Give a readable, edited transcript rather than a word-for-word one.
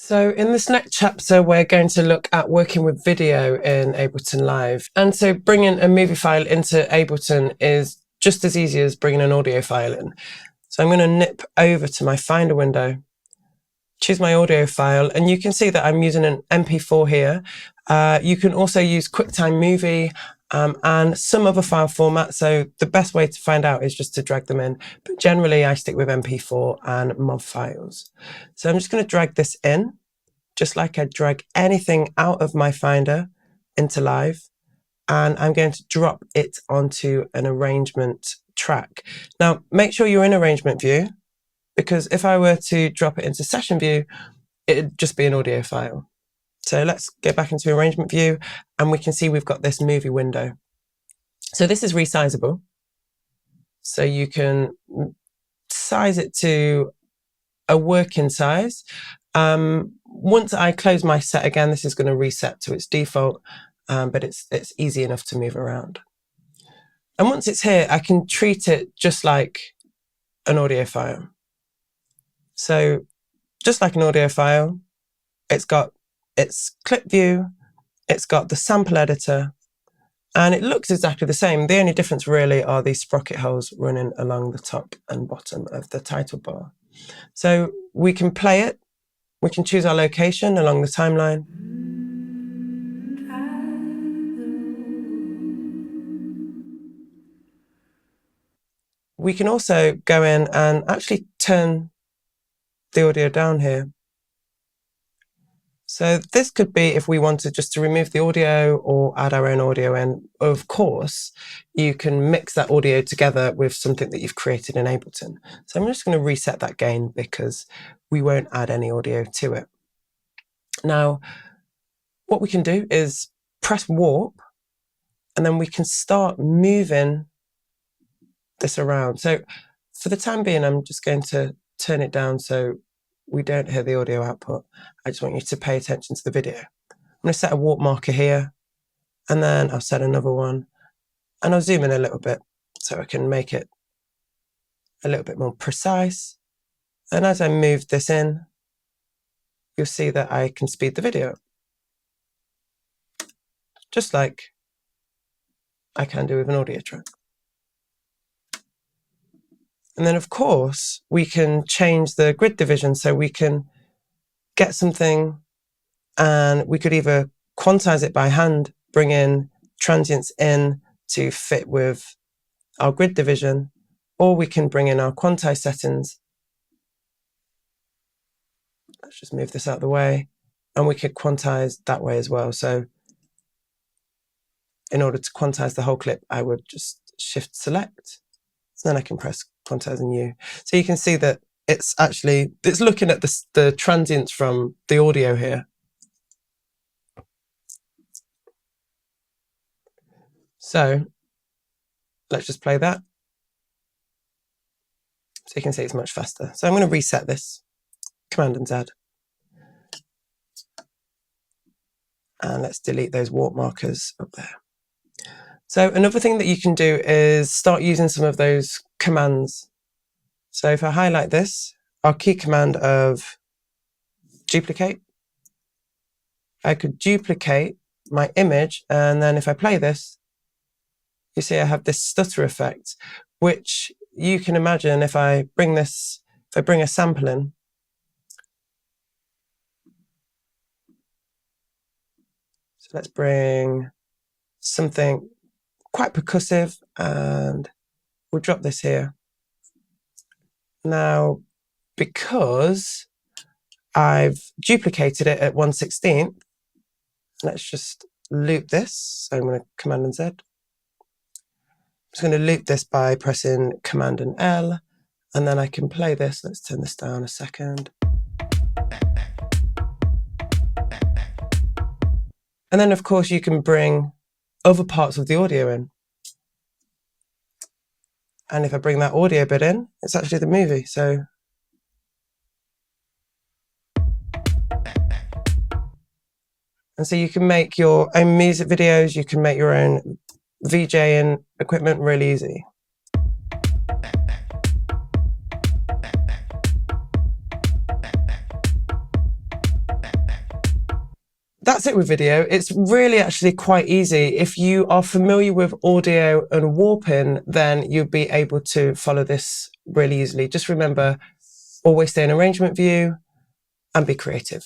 So in this next chapter, we're going to look at working with video in Ableton Live. And so bringing a movie file into Ableton is just as easy as bringing an audio file in. So I'm going to nip over to my Finder window, choose my audio file, and you can see that I'm using an MP4 here. You can also use QuickTime Movie and some other file format. So the best way to find out is just to drag them in. But generally, I stick with MP4 and MOV files. So I'm just going to drag this in, just like I drag anything out of my Finder into Live. And I'm going to drop it onto an arrangement track. Now, make sure you're in arrangement view, because if I were to drop it into session view, it'd just be an audio file. So let's get back into arrangement view, and we can see we've got this movie window. So this is resizable. So you can size it to a working size. Once I close my set again, this is going to reset to its default, but it's easy enough to move around. And once it's here, I can treat it just like an audio file. So just like an audio file, it's got its clip view, it's got the sample editor, and it looks exactly the same. The only difference really are these sprocket holes running along the top and bottom of the title bar. So we can play it, we can choose our location along the timeline. We can also go in and actually turn the audio down here. So this could be if we wanted just to remove the audio or add our own audio in. Of course, you can mix that audio together with something that you've created in Ableton. So I'm just going to reset that gain because we won't add any audio to it. Now, what we can do is press warp, and then we can start moving this around. So for the time being, I'm just going to turn it down so we don't hear the audio output. I just want you to pay attention to the video. I'm going to set a warp marker here, and then I'll set another one, and I'll zoom in a little bit so I can make it a little bit more precise. And as I move this in, you'll see that I can speed the video, just like I can do with an audio track. And then, of course, we can change the grid division, so we can get something and we could either quantize it by hand, bring in transients in to fit with our grid division, or we can bring in our quantize settings. Let's just move this out of the way, and we could quantize that way as well. So in order to quantize the whole clip, I would just shift select. Then I can press quantize and new. So you can see that it's looking at the transients from the audio here. So let's just play that. So you can see it's much faster. So I'm going to reset this, Command and Z. And let's delete those warp markers up there. So another thing that you can do is start using some of those commands. So if I highlight this, our key command of duplicate, I could duplicate my image, and then if I play this, you see I have this stutter effect, which you can imagine if I bring a sample in. So let's bring something quite percussive, and we'll drop this here. Now, because I've duplicated it at 1/16, let's just loop this. So I'm going to Command and Z. I'm just going to loop this by pressing Command and L, and then I can play this. Let's turn this down a second. And then, of course, you can bring other parts of the audio in. And if I bring that audio bit in, it's actually the movie. So and so you can make your own music videos, you can make your own VJing equipment really easy. that's it with video. It's really actually quite easy. If you are familiar with audio and warping, then you'll be able to follow this really easily. Just remember, always stay in arrangement view and be creative.